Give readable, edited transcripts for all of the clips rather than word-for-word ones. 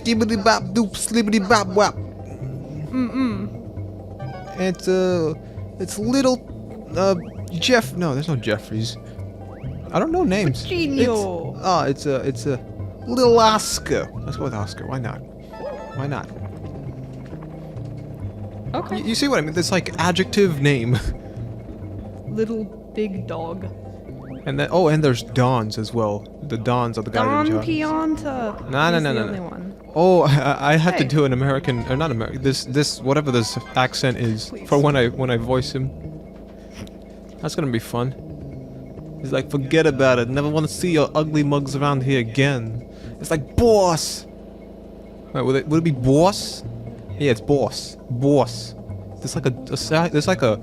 skibbity bop doop slibbity bop wop. It's little Jeff. No, there's no Jeffries. I don't know names. Genio. It's a little Oscar. Let's go with Oscar. Why not? Why not? Okay. You see what I mean? It's like adjective name. Little big dog. And then and there's Dons as well. The Dons are the guys Don in charge. Pianta. No. One. Oh, I had to Hey. do an American, or not American. This whatever this accent is Please. for when I voice him. That's gonna be fun. He's like, forget about it. Never want to see your ugly mugs around here again. It's like, boss. Wait, would it be boss? Yeah, it's boss. Boss. There's like a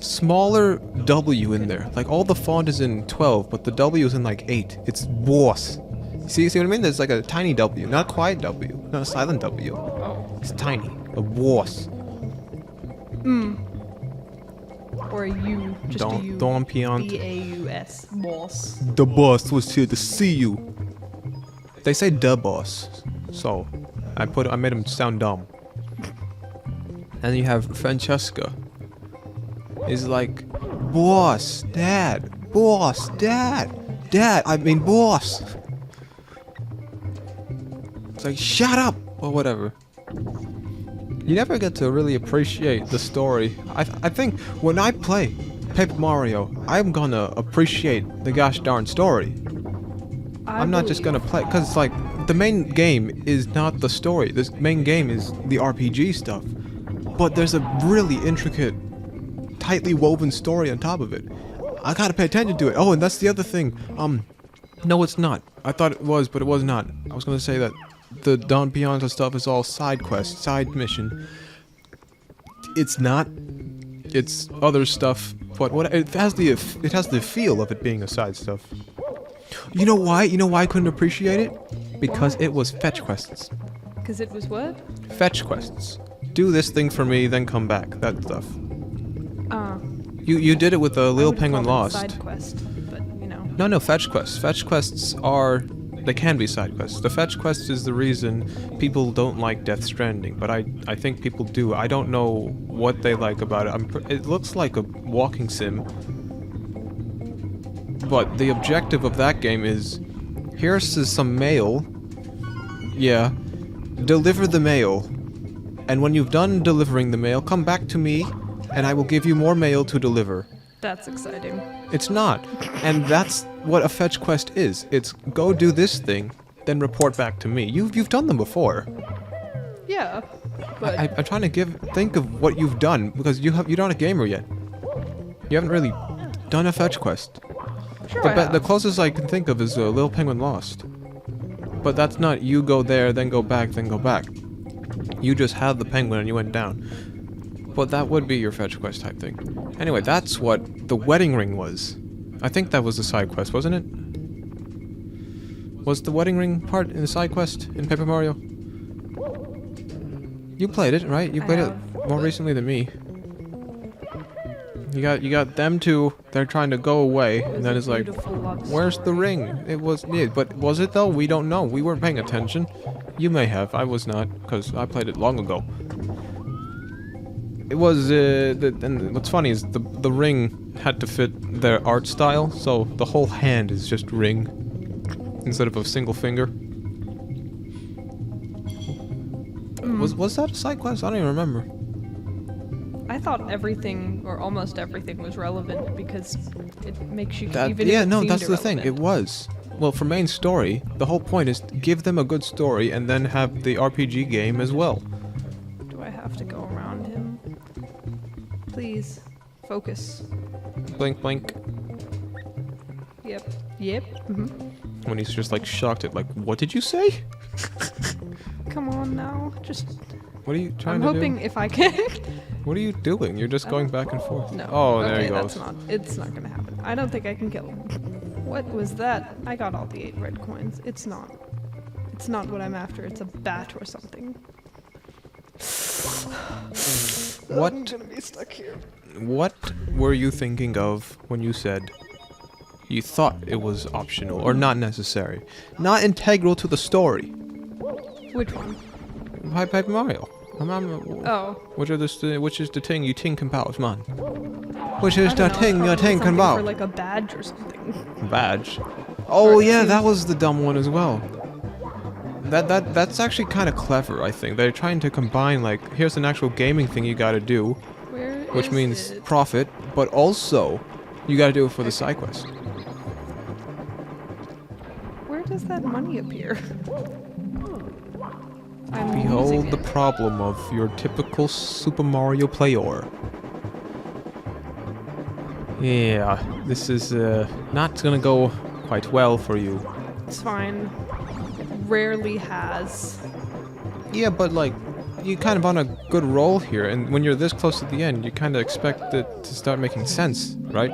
smaller W in there. Like all the font is in 12, but the W is in like 8. It's boss. See what I mean? There's like a tiny W, not a quiet W, not a silent W. Oh. It's tiny. A boss. Or a U. Just a U. Don Piant. B-A-U-S. Boss. The boss was here to see you. They say the boss, so I made him sound dumb. And you have Francesca. He's like, boss, dad, boss, dad, I mean boss. It's like, shut up, or whatever. You never get to really appreciate the story. I think when I play Paper Mario, I'm gonna appreciate the gosh darn story. I'm not just gonna play, cause like, the main game is not the story. This main game is the RPG stuff. But there's a really intricate, tightly woven story on top of it. I gotta pay attention to it. Oh, and that's the other thing. No, it's not. I thought it was, but it was not. I was gonna say that the Don Pianta stuff is all side quest, side mission. It's not. It's other stuff, but what it has the feel of it being a side stuff. You know why? You know why I couldn't appreciate it? Because it was fetch quests. Because it was what? Fetch quests. Do this thing for me, then come back. That stuff. You did it with the Little Penguin Lost. Side quest, but you know. No, fetch quests. Fetch quests they can be side quests. The fetch quest is the reason people don't like Death Stranding, but I think people do. I don't know what they like about it. It looks like a walking sim, but the objective of that game is, here's some mail. Yeah, deliver the mail, and when you've done delivering the mail, come back to me, and I will give you more mail to deliver. That's exciting. It's not. And that's what a fetch quest is. It's go do this thing, then report back to me. You've done them before. Yeah, but I'm trying to think of what you've done, because you're not a gamer yet. You haven't really done a fetch quest. sure The closest I can think of is Little Penguin Lost. But that's not you go there, then go back, then go back. You just had the penguin and you went down. But that would be your fetch quest type thing. Anyway, that's what the wedding ring was. I think that was the side quest, wasn't it? Was the wedding ring part in the side quest in Paper Mario? You played it, right? You played it more recently than me. You got them two, they're trying to go away, and then it's like, where's the ring? It was, yeah, but was it though? We don't know. We weren't paying attention. You may have, I was not, because I played it long ago. It was, and what's funny is the ring had to fit their art style, so the whole hand is just ring, instead of a single finger. Was that a side quest? I don't even remember. I thought everything, or almost everything, was relevant because it makes you That, even yeah, if it no, seemed that's the thing. It irrelevant. was. Well, for main story, the whole point is to give them a good story and then have the RPG game as well. Do I have to go around him? Please, focus. Blink, blink. Yep. Yep. When he's just like shocked at like, what did you say? Come on now, just. What are you trying I'm to hoping do? if I can. What are you doing? You're just going back and forth. No. Oh, okay, there he goes. It's not gonna happen. I don't think I can kill him. What was that? I got all the 8 red coins. It's not what I'm after. It's a bat or something. What? I'm gonna be stuck here. What were you thinking of when you said you thought it was optional or not necessary, not integral to the story? Which one? Paper Mario. Oh. Which is the thing you think about, man? Which is I the don't know, thing you're probably thinking something about? For like a badge or something. Badge. Oh Or it yeah, that seems- was the dumb one as well. That's actually kind of clever, I think. They're trying to combine, like, here's an actual gaming thing you gotta do, Where which is means it? profit, but also you gotta do it for the side quest. Where does that money appear? I'm losing Behold the it. problem of your typical Super Mario player. Yeah, this is not gonna go quite well for you. It's fine. Rarely has. Yeah, but like, you're kind of on a good roll here, and when you're this close to the end, you kind of expect it to start making sense, right?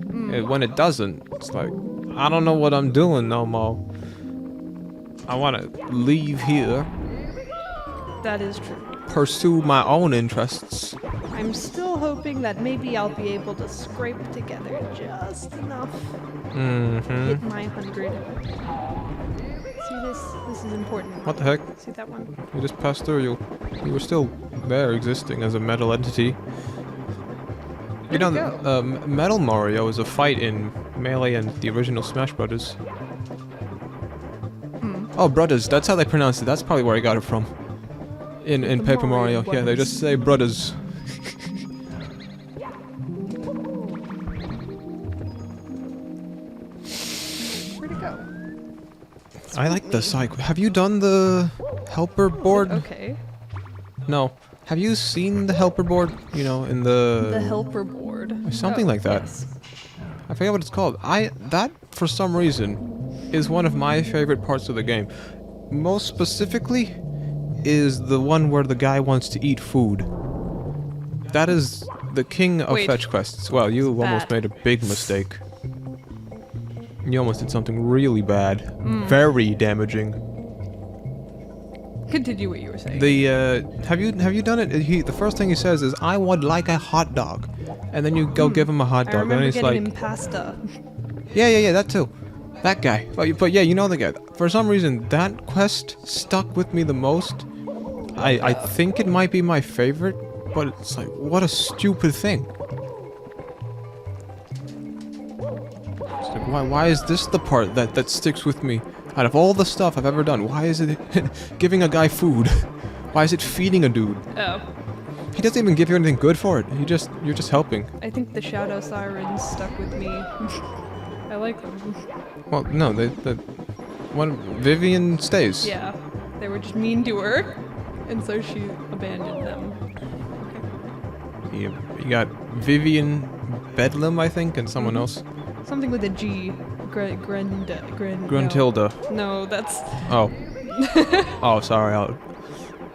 And when it doesn't, it's like, I don't know what I'm doing no more. I want to leave here, That is true. pursue my own interests. I'm still hoping that maybe I'll be able to scrape together just enough. Mm-hmm. Hit my 100. See this? This is important. What the heck? See that one? You just passed through. You were still there, existing as a metal entity. You Where'd know, it go? Metal Mario is a fight in Melee and the original Smash Brothers. Oh, Brothers, that's how they pronounce it. That's probably where I got it from. In The Paper Mario Mario, yeah, they Brothers. just say Brothers. Where'd it go? I like the side. Have you done the helper board? Okay. No. Have you seen the helper board? You know, in The helper board. something like that. Yes. I forget what it's called. That for some reason is one of my favorite parts of the game. Most specifically is the one where the guy wants to eat food. That is the king of Wait. fetch quests. Well, you almost Bad. made a big mistake. You almost did something really bad. Very damaging. Continue what you were saying. The have you done it? The first thing he says is, "I would like a hot dog," and then you go give him a hot I dog, and remember he's getting like, him pasta. yeah, that too. That guy. But yeah, you know the guy. For some reason, that quest stuck with me the most. I think it might be my favorite, but it's like, what a stupid thing. It's like, why is this the part that sticks with me? Out of all the stuff I've ever done, why is it giving a guy food? Why is it feeding a dude? Oh. He doesn't even give you anything good for it. You're just helping. I think the shadow sirens stuck with me. I like them. Well, no, the one Vivian stays. Yeah. They were just mean to her. And so she abandoned them. You got Vivian Bedlam, I think, and someone else. Something with a G. Gruntilda. No, that's... Oh. Oh, sorry.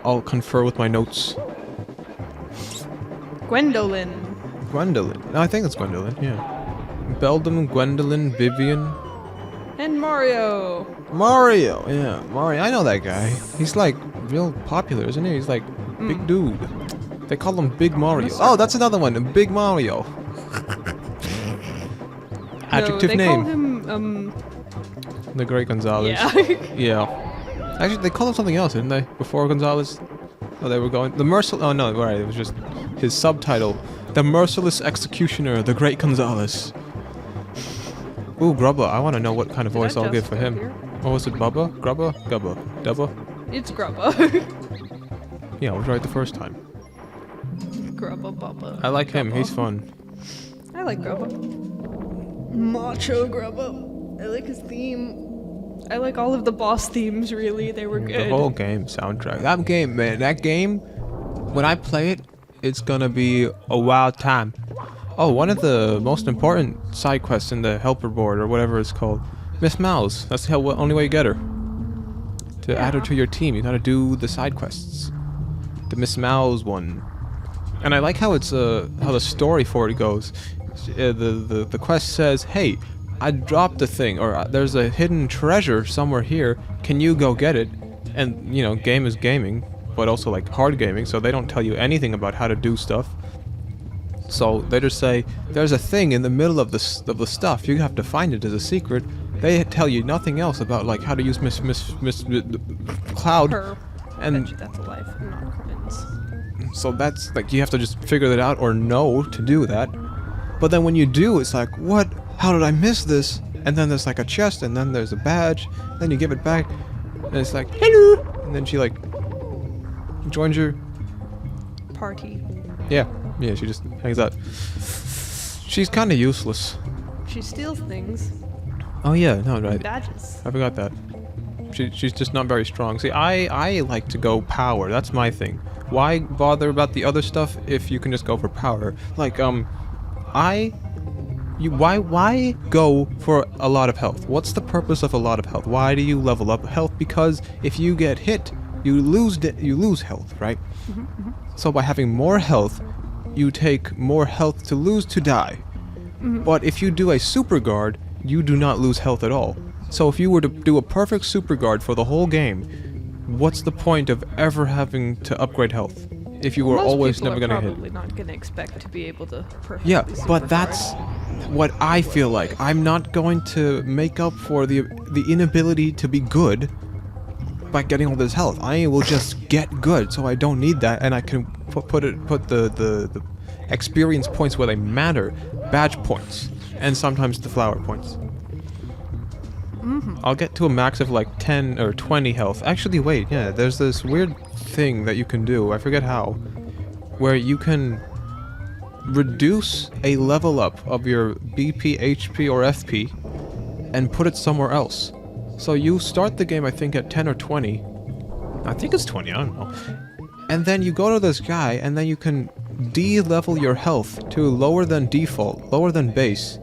I'll confer with my notes. Gwendolyn. Gwendolyn. No, I think it's Gwendolyn. Yeah. Beldam, Gwendolyn, Vivian, And Mario. Mario. Yeah, Mario. I know that guy. He's like real popular, isn't he? He's like big dude. They call him Big Mario. Oh, that's another one. Big Mario. Adjective no, they name. call him, The Great Gonzalez. yeah. Yeah. Actually, they called him something else, didn't they? Before Gonzalez? Oh, they were going... The Merciless... Oh, no, right. It was just his subtitle. The Merciless Executioner, the Great Gonzalez. Ooh, Grubba. I want to know what kind of Did voice I I'll give just for him. appear? What was it? Bubba? Grubba? Gubba? Dubba? It's Grubba. Yeah, I was right the first time. Grubba Bubba. I like him. He's fun. I like Grubba. Macho Grubba. I like his theme. I like all of the boss themes, really. They were good. The whole game soundtrack. That game, man. That game, when I play it, it's gonna be a wild time. Oh, one of the most important side quests in the helper board, or whatever it's called. Miss Mouse. That's the only way you get her. To add her Yeah. to your team, you gotta do the side quests. The Miss Mouse one. And I like how it's how the story for it goes. The quest says, "Hey, I dropped a thing, or there's a hidden treasure somewhere here. Can you go get it?" And you know, game is gaming, but also like hard gaming, so they don't tell you anything about how to do stuff. So they just say, "There's a thing in the middle of the stuff. You have to find it as a secret." They tell you nothing else about like how to use cloud. Per. And Bet you that's a life, not coins. so that's like you have to just figure that out or know to do that. But then when you do, it's like, what? How did I miss this? And then there's like a chest, and then there's a badge. Then you give it back, and it's like, hello. And then she like joins your Party. yeah. She just hangs out. She's kind of useless. She steals things. Oh yeah, no right. Badges. I forgot that. She's just not very strong. See, I like to go power. That's my thing. Why bother about the other stuff if you can just go for power? Like why go for a lot of health? What's the purpose of a lot of health? Why do you level up health? Because if you get hit, you lose health, right? So by having more health, you take more health to lose to die. But if you do a super guard, you do not lose health at all. So if you were to do a perfect super guard for the whole game, what's the point of ever having to upgrade health? If you were Most always people never are gonna hit. probably not gonna expect to be able to perfectly Yeah, but superguard. that's what I feel like. I'm not going to make up for the inability to be good by getting all this health. I will just get good, so I don't need that, and I can put the experience points where they matter, badge points, and sometimes the flower points. I'll get to a max of like 10 or 20 health. Actually, wait, yeah, there's this weird thing that you can do, I forget how, where you can reduce a level up of your BP, HP, or FP and put it somewhere else. So you start the game, I think, at 10 or 20. I think it's 20, I don't know. And then you go to this guy, and then you can de-level your health to lower than default, lower than base,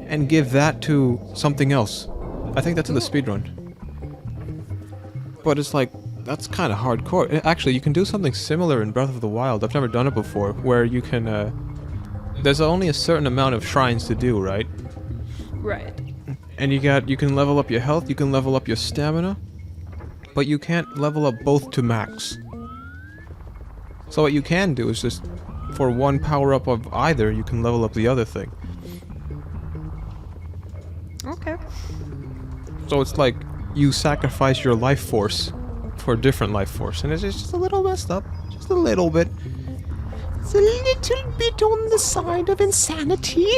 and give that to something else. I think that's in the speedrun. But it's like, that's kind of hardcore. Actually, you can do something similar in Breath of the Wild. I've never done it before, where you can, there's only a certain amount of shrines to do, right? Right. And you can level up your health, you can level up your stamina, but you can't level up both to max. So what you can do is just, for one power-up of either, you can level up the other thing. Okay. So it's like, you sacrifice your life force for a different life force, and it's just a little messed up. Just a little bit. It's a little bit on the side of insanity.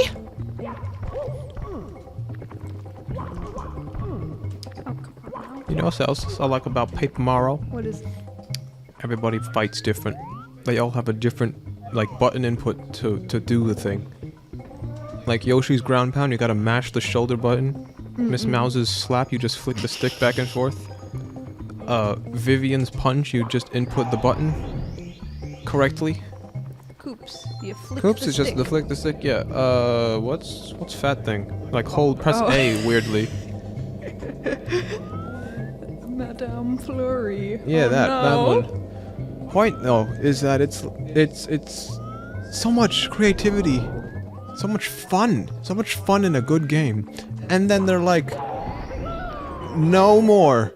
You know what else I like about Paper Mario? What is it? Everybody fights different. They all have a different, like, button input to do the thing. Like Yoshi's ground pound, you gotta mash the shoulder button. Miss Mouse's slap, you just flick the stick back and forth. Vivian's punch, you just input the button correctly. Coops. You flick Coops the is just stick. the flick the stick, yeah. What's fat thing? Like press Oh. A weirdly. Madame Flurry. Yeah, Oh, that no. one. Point though is that it's so much creativity, so much fun in a good game, and then they're like, no more.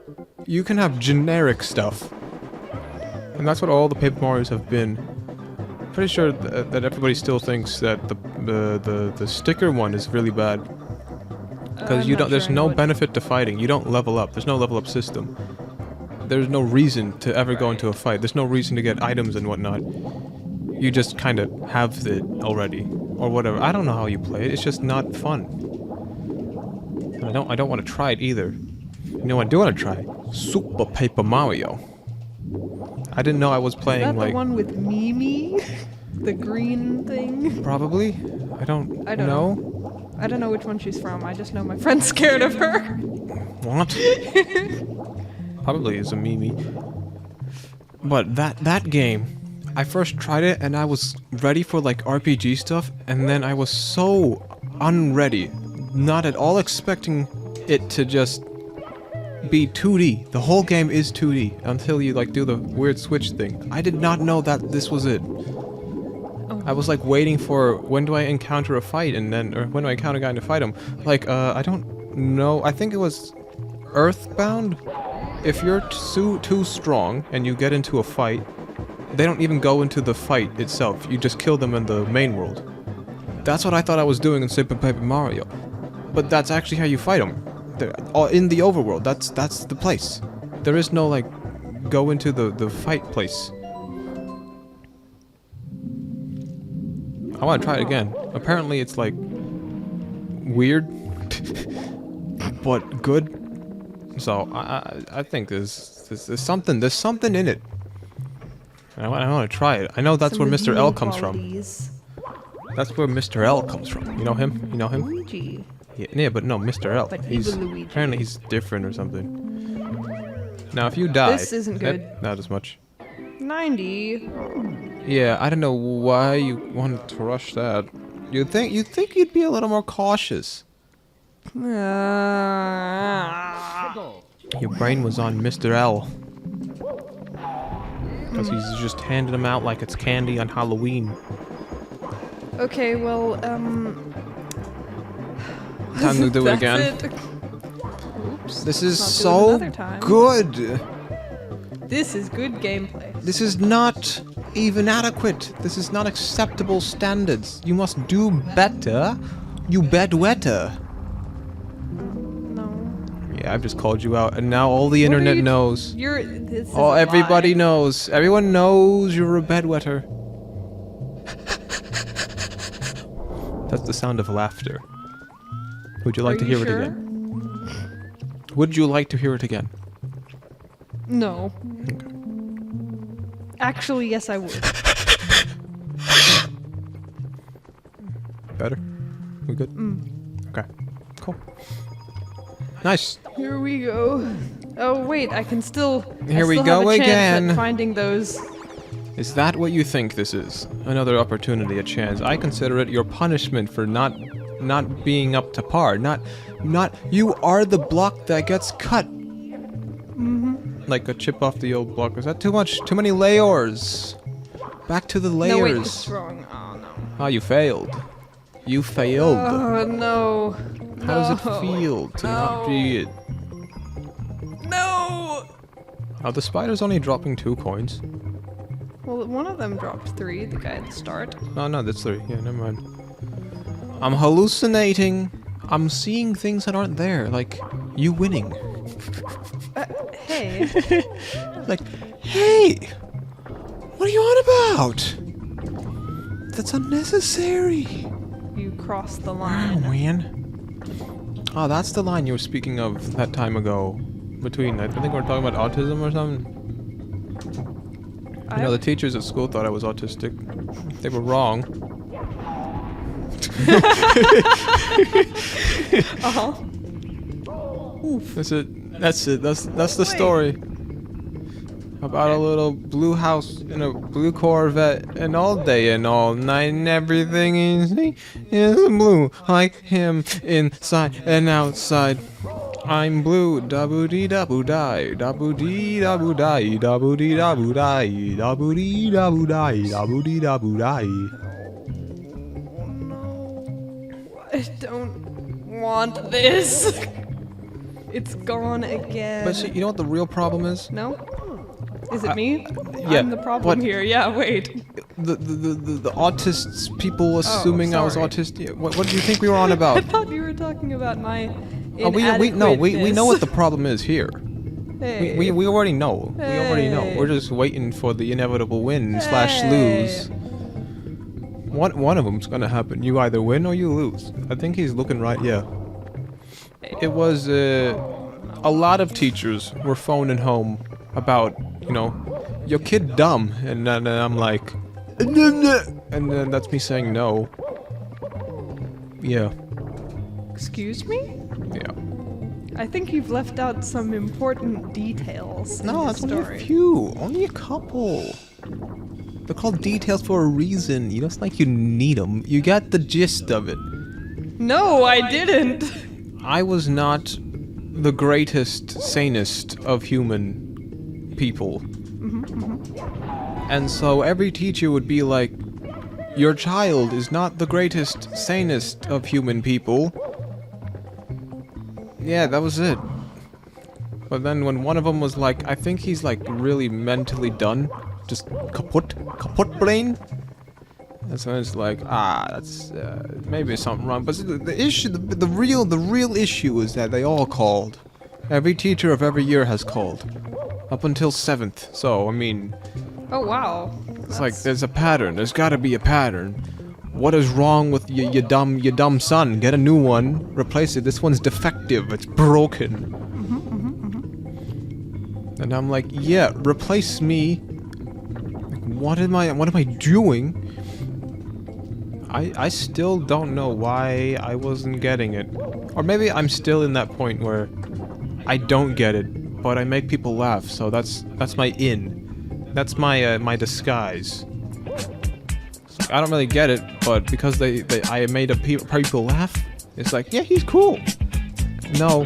You can have generic stuff, and that's what all the Paper Marios have been. Pretty sure that everybody still thinks that the sticker one is really bad. Because I'm you not don't. There's sure I no know it. benefit to fighting. You don't level up. There's no level up system. There's no reason to ever go into a fight. There's no reason to get items and whatnot. You just kind of have it already, or whatever. I don't know how you play it. It's just not fun. And I don't want to try it either. You know what I do want to try? Super Paper Mario. I didn't know I was Is playing that like the one with Mimi? The green thing? probably. I don't I don't know. I don't know which one she's from. I just know my friend's scared of her. What? Probably is a Mimi. But that game, I first tried it and I was ready for like RPG stuff, and then I was so unready, not at all expecting it to just be 2D. The whole game is 2D until you like do the weird switch thing. I did not know that this was it. I was like waiting for when do I encounter a fight, and then or when do I encounter a guy to fight him. Like I don't know. I think it was Earthbound. If you're too strong and you get into a fight, they don't even go into the fight itself. You just kill them in the main world. That's what I thought I was doing in Super Paper Mario. But that's actually how you fight them. They're all in the overworld. That's the place. There is no like go into the fight place. I want to try it again. Apparently it's like weird, but good. So I think there's something in it. I want to try it. I know that's where Mr. L comes from. That's where Mr. L comes from. You know him? You know him? Luigi. Yeah, but no, Mr. L. But He's evil Luigi. apparently he's different or something. Now, if you die, This isn't good. Not as much. 90. Yeah, I don't know why you wanted to rush that. You'd think you'd be a little more cautious. Your brain was on Mr. L. Because he's just handing them out like it's candy on Halloween. Okay, well, Time to do it again. Oops. This is Not do it so another time. good. This is good gameplay. This is not even adequate. This is not acceptable standards. You must do better. You bedwetter. No. Yeah, I've just called you out, and now all the internet knows. This is Oh, a everybody lie. knows. Everyone knows you're a bedwetter. That's the sound of laughter. Would you like Are to you hear sure? it again? Would you like to hear it again? No. Actually, yes, I would. Better? We good? Okay. Cool. Nice. Here we go. Oh wait, I can still. Here we have go a chance again. At finding those. Is that what you think this is? Another opportunity, a chance. I consider it your punishment for not being up to par. Not you are the block that gets cut. Like a chip off the old block. Is that too much? Too many layers. Back to the layers. No wait, it's wrong. Oh no. Oh, you failed. You failed. Oh no. How does it feel to not be it? No. Are the spiders only dropping 2 coins? Well, one of them dropped 3. The guy at the start. No, that's 3. Yeah, never mind. I'm hallucinating. I'm seeing things that aren't there, like you winning. Hey. Like, hey! What are you on about? That's unnecessary. You crossed the Oh, line. man. Oh, that's the line you were speaking of that time ago. Between, I think we were talking about autism or something. You know, the teachers at school thought I was autistic. They were wrong. Uh-huh. Oof. That's it. That's the story. About a little blue house in a blue Corvette, and all day and all night, and everything is blue, like him, inside and outside. I'm blue, daboo-dee daboo-die, daboo-dee daboo-die, daboo-dee daboo-die, daboo-dee daboo-die, daboo-dee daboo-die. I don't want this. It's gone again. But see, you know what the real problem is? No? Is it me? Yeah, I'm the problem but- here. Yeah, wait. The autists, people assuming I was sorry. autistic. What did you think we were on I about? thought you were talking about my Oh, we know what the problem is here. Hey. We already know. We already know. Hey. We're just waiting for the inevitable win slash lose. One of them's gonna happen. You either win or you lose. I think he's looking right. Yeah. It was a lot of teachers were phoning home about, you know, your kid dumb, and then I'm like, and then that's me saying no. Yeah. Excuse me? Yeah. I think you've left out some important details. No, in the that's only a story. few. Only a couple. They're called details for a reason. You know, it's like you need them. You got the gist of it. No, I didn't. I was not the greatest, sanest of human people. And so every teacher would be like, your child is not the greatest, sanest of human people. Yeah, that was it. But then when one of them was like, I think he's like really mentally done, just kaput brain. And so it's like, that's maybe something wrong. But the issue, the real issue is that they all called. Every teacher of every year has called. up until 7th. So, I mean, Oh wow. it's like there's a pattern. There's got to be a pattern. What is wrong with your dumb son? Get a new one. Replace it. This one's defective. It's broken. And I'm like, yeah, replace me. Like, what am I doing? I still don't know why I wasn't getting it. Or maybe I'm still in that point where I don't get it, but I make people laugh, so that's my in. That's my my disguise. So I don't really get it, but because I made people laugh, it's like, yeah, he's cool. No,